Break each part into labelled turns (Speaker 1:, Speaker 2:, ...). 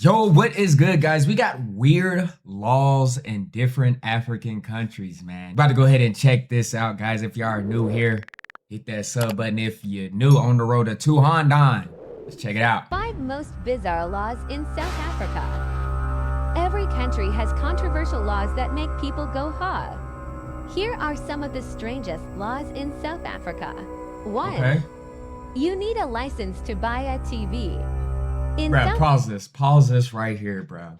Speaker 1: Yo, what is good, guys? We got weird laws in different African countries, man. About to go ahead and check this out, guys. If y'all are new here, hit that sub button. If you're new on the road to 200, let's check it out.
Speaker 2: 5 most bizarre laws in South Africa. Every country has controversial laws that make people go ha. Here are some of the strangest laws in South Africa. 1.
Speaker 1: Okay.
Speaker 2: You need a license to buy a TV. In
Speaker 1: Bruh,
Speaker 2: South
Speaker 1: pause this. Pause this right here, bro.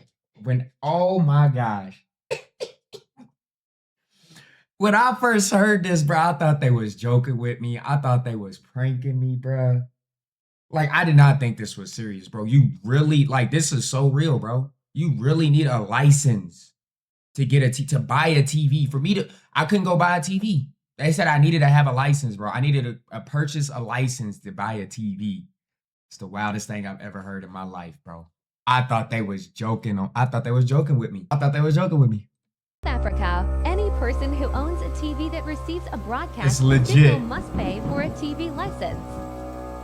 Speaker 1: Oh my gosh. When I first heard this, bro, I thought they was joking with me. I thought they was pranking me, bro. Like, I did not think this was serious, bro. You really, like, this is so real, bro. You really need a license to get to buy a TV. I couldn't go buy a TV. They said I needed to have a license, bro. I needed to purchase a license to buy a TV. It's the wildest thing I've ever heard in my life, bro. I thought they was joking with me.
Speaker 2: Africa, any person who owns a TV that receives a broadcast
Speaker 1: It's legit.
Speaker 2: signal must pay for a TV license.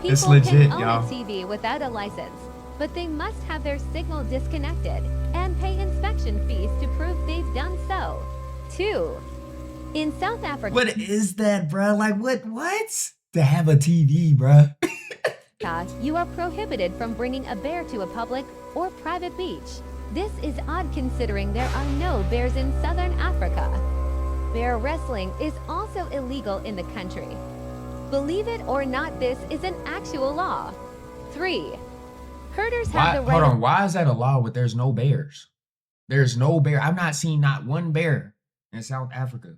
Speaker 2: People
Speaker 1: It's legit,
Speaker 2: can own
Speaker 1: y'all.
Speaker 2: a TV without a license, but they must have their signal disconnected and pay inspection fees to prove they've done so. 2. In South Africa,
Speaker 1: What is that, bro? Like, what? To have a TV, bro.
Speaker 2: you are prohibited from bringing a bear to a public or private beach. This is odd considering there are no bears in Southern Africa. Bear wrestling is also illegal in the country. Believe it or not, this is an actual law. 3. Herders have the right
Speaker 1: Hold on. Why is that a law when there's no bears? There's no bear. I've not seen not one bear in South Africa.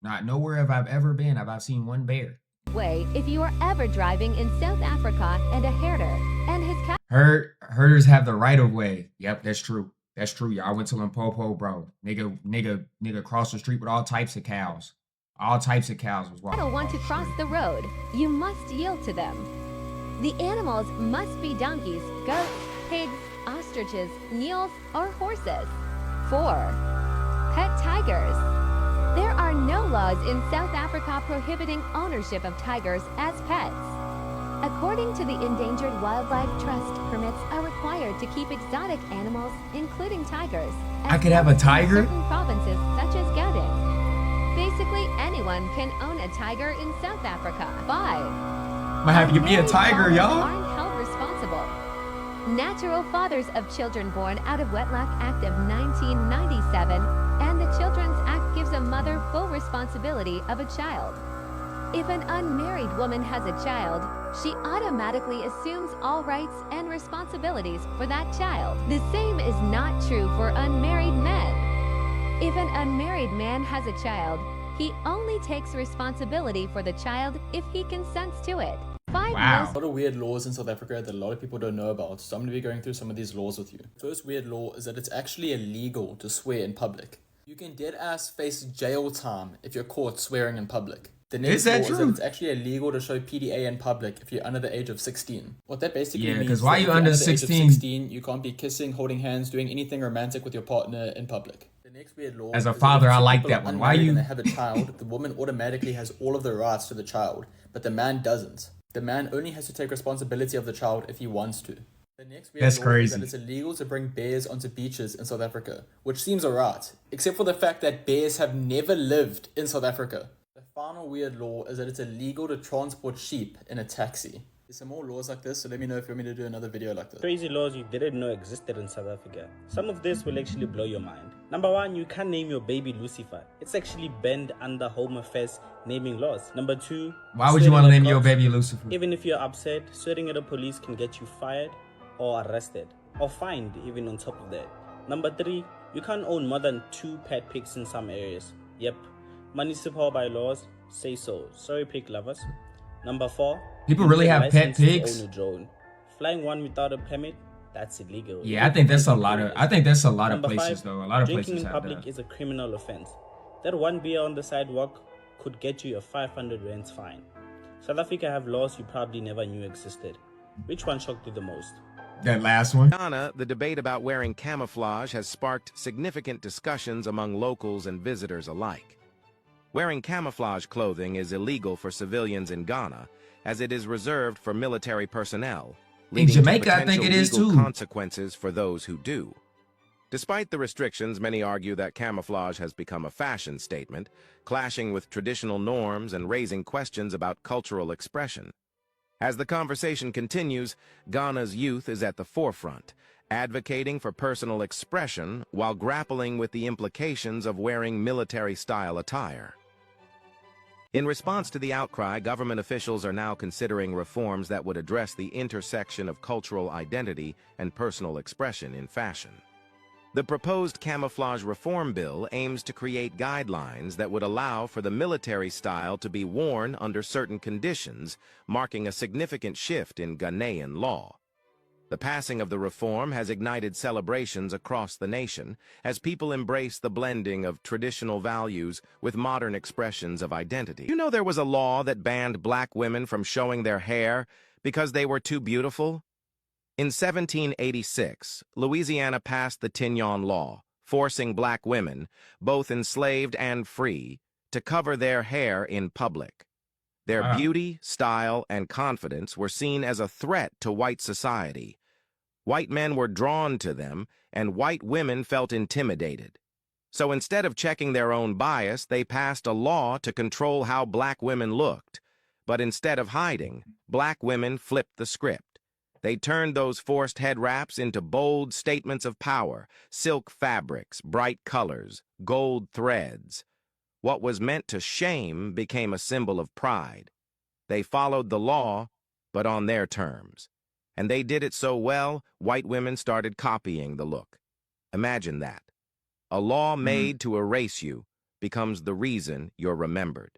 Speaker 1: Not nowhere have I've ever been have I seen one bear.
Speaker 2: way if you are ever driving in South Africa and a herder and his
Speaker 1: Herders have the right of way. Yep, that's true. That's true, y'all. I went to Limpopo, bro. Nigga crossed the street with all types of cows. All types of cows was walking.
Speaker 2: cattle want to cross the road, you must yield to them. The animals must be donkeys, goats, pigs, ostriches, mules, or horses. 4. Pet tigers. There are no laws in South Africa prohibiting ownership of tigers as pets. According to the Endangered Wildlife Trust, permits are required to keep exotic animals, including tigers.
Speaker 1: I could have a tiger?
Speaker 2: In certain provinces, such as Gauteng. Basically, anyone can own a tiger in South Africa. 5.
Speaker 1: Might have to be a
Speaker 2: Unmarried
Speaker 1: tiger,
Speaker 2: fathers
Speaker 1: y'all.
Speaker 2: aren't held responsible. Natural fathers of children born out of wedlock Act of 1997 and the Children's Act gives a mother full responsibility of a child. If an unmarried woman has a child, she automatically assumes all rights and responsibilities for that child. The same is not true for unmarried men. If an unmarried man has a child, he only takes responsibility for the child if he consents to it. 5
Speaker 1: Wow.
Speaker 2: most
Speaker 3: A lot of weird laws in South Africa that a lot of people don't know about, so I'm going to be going through some of these laws with you. First weird law is that it's actually illegal to swear in public. You can dead ass face jail time if you're caught swearing in public. The next
Speaker 1: Is that
Speaker 3: law is
Speaker 1: true?
Speaker 3: that it's actually illegal to show PDA in public if you're under the age of 16. What that basically
Speaker 1: Yeah,
Speaker 3: means
Speaker 1: 'cause
Speaker 3: is
Speaker 1: why
Speaker 3: that
Speaker 1: you
Speaker 3: if you're
Speaker 1: under
Speaker 3: the age of
Speaker 1: 16?
Speaker 3: 16, you can't be kissing, holding hands, doing anything romantic with your partner in public. The next weird law
Speaker 1: As a
Speaker 3: is that
Speaker 1: father,
Speaker 3: if
Speaker 1: I
Speaker 3: two
Speaker 1: like
Speaker 3: people
Speaker 1: that
Speaker 3: are
Speaker 1: one. Why
Speaker 3: unmarried
Speaker 1: you-
Speaker 3: and they have a child, the woman automatically has all of the rights to the child, but the man doesn't. The man only has to take responsibility of the child if he wants to. The next weird
Speaker 1: That's
Speaker 3: law
Speaker 1: crazy.
Speaker 3: is that it's illegal to bring bears onto beaches in South Africa, which seems alright, except for the fact that bears have never lived in South Africa. The final weird law is that it's illegal to transport sheep in a taxi. There's some more laws like this, so let me know if you want me to do another video like this.
Speaker 4: Crazy laws you didn't know existed in South Africa. Some of this will actually blow your mind. Number 1, you can't name your baby Lucifer. It's actually banned under Home Affairs naming laws. Number 2,
Speaker 1: Why would you want to name your baby Lucifer?
Speaker 4: even if you're upset, swearing at the police can get you fired or arrested or fined even on top of that. Number 3, you can't own more than 2 pet pigs in some areas. Yep, municipal bylaws say so. Sorry, pig lovers. Number 4,
Speaker 1: People
Speaker 4: you
Speaker 1: really
Speaker 4: need a
Speaker 1: have pet
Speaker 4: license to
Speaker 1: pigs?
Speaker 4: own a drone. Flying one without a permit, that's illegal.
Speaker 1: Yeah, I think that's a lot of
Speaker 4: Number
Speaker 1: places
Speaker 4: 5,
Speaker 1: though. A lot of
Speaker 4: drinking
Speaker 1: places
Speaker 4: in
Speaker 1: have
Speaker 4: public
Speaker 1: that.
Speaker 4: is a criminal offense. That one beer on the sidewalk could get you a 500 rands fine. South Africa have laws you probably never knew existed. Which one shocked you the most?
Speaker 1: That last one.
Speaker 5: Ghana, the debate about wearing camouflage has sparked significant discussions among locals and visitors alike. Wearing camouflage clothing is illegal for civilians in Ghana, as it is reserved for military personnel, leading
Speaker 1: Jamaica,
Speaker 5: to
Speaker 1: I think
Speaker 5: potential
Speaker 1: it is
Speaker 5: legal
Speaker 1: too.
Speaker 5: consequences for those who do. Despite the restrictions, many argue that camouflage has become a fashion statement, clashing with traditional norms and raising questions about cultural expression. As the conversation continues, Ghana's youth is at the forefront, advocating for personal expression while grappling with the implications of wearing military-style attire. In response to the outcry, government officials are now considering reforms that would address the intersection of cultural identity and personal expression in fashion. The proposed camouflage reform bill aims to create guidelines that would allow for the military style to be worn under certain conditions, marking a significant shift in Ghanaian law. The passing of the reform has ignited celebrations across the nation as people embrace the blending of traditional values with modern expressions of identity. You know, there was a law that banned black women from showing their hair because they were too beautiful? In 1786, Louisiana passed the Tignon law, forcing black women, both enslaved and free, to cover their hair in public. Their
Speaker 1: Wow.
Speaker 5: beauty, style, and confidence were seen as a threat to white society. White men were drawn to them, and white women felt intimidated. So instead of checking their own bias, they passed a law to control how black women looked. But instead of hiding, black women flipped the script. They turned those forced head wraps into bold statements of power, silk fabrics, bright colors, gold threads. What was meant to shame became a symbol of pride. They followed the law, but on their terms. And they did it so well, white women started copying the look. Imagine that. A law made to erase you becomes the reason you're remembered.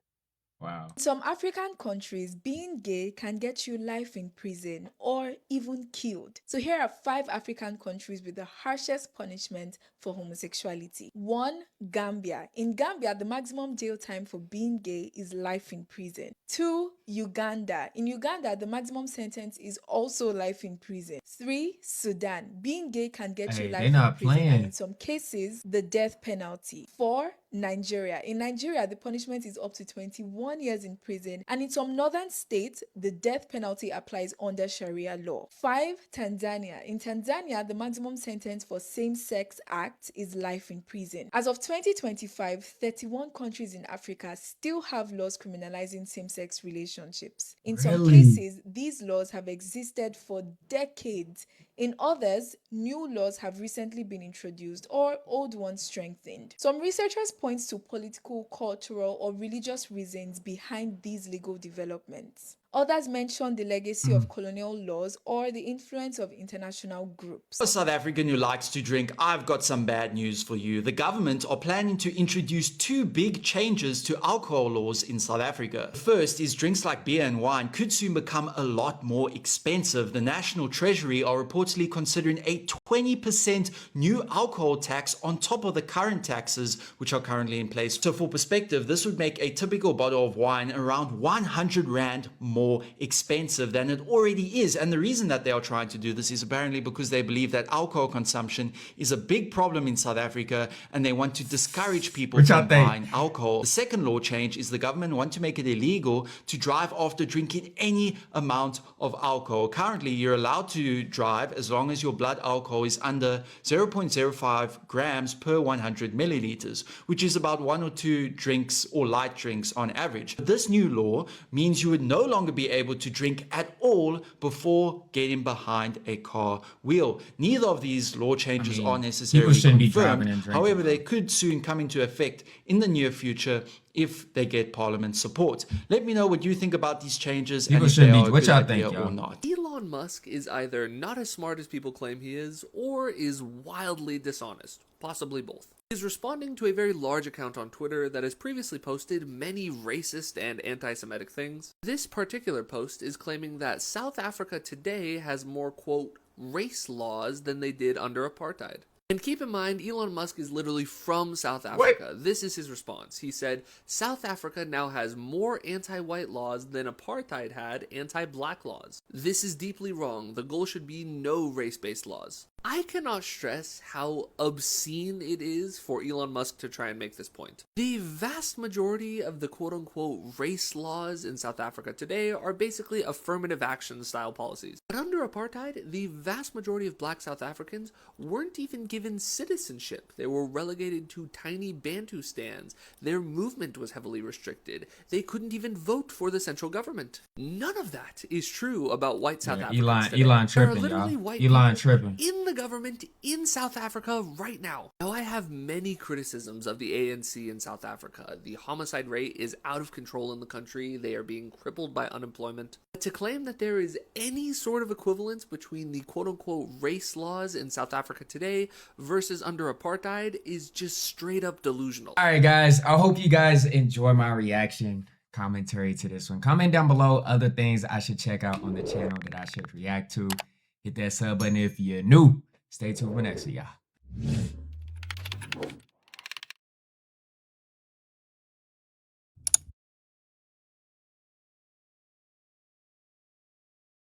Speaker 1: Wow.
Speaker 6: In some African countries, being gay can get you life in prison or even killed. So here are 5 African countries with the harshest punishment for homosexuality. 1. Gambia. In Gambia, the maximum jail time for being gay is life in prison. 2. Uganda. In Uganda, the maximum sentence is also life in prison. 3. Sudan. Being gay can get
Speaker 1: Hey,
Speaker 6: you
Speaker 1: they
Speaker 6: life in
Speaker 1: not
Speaker 6: prison and
Speaker 1: playing.
Speaker 6: in some cases, the death penalty. 4. Nigeria. In Nigeria, the punishment is up to 21 years in prison, and in some northern states, the death penalty applies under Sharia law. 5. Tanzania. In Tanzania, the maximum sentence for same-sex acts is life in prison. As of 2025, 31 countries in Africa still have laws criminalizing same-sex relationships. In some
Speaker 1: Really?
Speaker 6: cases, these laws have existed for decades. In others, new laws have recently been introduced or old ones strengthened. Some researchers point to political, cultural, or religious reasons behind these legal developments. Others mention the legacy of colonial laws or the influence of international groups.
Speaker 7: For a South African who likes to drink, I've got some bad news for you. The government are planning to introduce 2 big changes to alcohol laws in South Africa. The first is drinks like beer and wine could soon become a lot more expensive. The National Treasury are reportedly considering a 20% new alcohol tax on top of the current taxes which are currently in place. So for perspective, this would make a typical bottle of wine around 100 Rand more expensive than it already is. And the reason that they are trying to do this is apparently because they believe that alcohol consumption is a big problem in South Africa and they want to discourage people
Speaker 1: Which
Speaker 7: from
Speaker 1: I think-
Speaker 7: buying alcohol. The second law change is the government want to make it illegal to drive after drinking any amount of alcohol. Currently, you're allowed to drive as long as your blood alcohol is under 0.05 grams per 100 milliliters, which is about 1 or 2 drinks or light drinks on average. This new law means you would no longer be able to drink at all before getting behind a car wheel. Neither of these law changes are necessarily
Speaker 1: people shouldn't be
Speaker 7: confirmed.
Speaker 1: driving and drinking.
Speaker 7: However, they could soon come into effect in the near future if they get Parliament support. Let me know what you think about these changes
Speaker 1: People
Speaker 7: and if they
Speaker 1: shouldn't be-
Speaker 7: are a
Speaker 1: what
Speaker 7: good
Speaker 1: y'all
Speaker 7: idea
Speaker 1: think,
Speaker 7: or
Speaker 1: y'all?
Speaker 7: not.
Speaker 8: Elon Musk is either not as smart as people claim he is, or is wildly dishonest. Possibly both. He's responding to a very large account on Twitter that has previously posted many racist and anti-Semitic things. This particular post is claiming that South Africa today has more, quote, race laws than they did under apartheid. And keep in mind, Elon Musk is literally from South Africa. This is his response. He said, South Africa now has more anti-white laws than apartheid had anti-black laws. This is deeply wrong. The goal should be no race-based laws. I cannot stress how obscene it is for Elon Musk to try and make this point. The vast majority of the quote-unquote race laws in South Africa today are basically affirmative action style policies. But under apartheid, the vast majority of black South Africans weren't even given citizenship. They were relegated to tiny Bantustans. Their movement was heavily restricted. They couldn't even vote for the central government. None of that is true about white South Africans today.
Speaker 1: Elon tripping,
Speaker 8: there are literally
Speaker 1: y'all.
Speaker 8: white
Speaker 1: Elon
Speaker 8: people
Speaker 1: tripping.
Speaker 8: in the government in South Africa right now. Now, I have many criticisms of the ANC in South Africa. The homicide rate is out of control in the country. They are being crippled by unemployment. But to claim that there is any sort of equivalence between the quote-unquote race laws in South Africa today versus under apartheid is just straight up delusional.
Speaker 1: All right, guys. I hope you guys enjoy my reaction commentary to this one. Comment down below other things I should check out on the channel that I should react to. Hit that sub button if you're new. Stay tuned for next, y'all.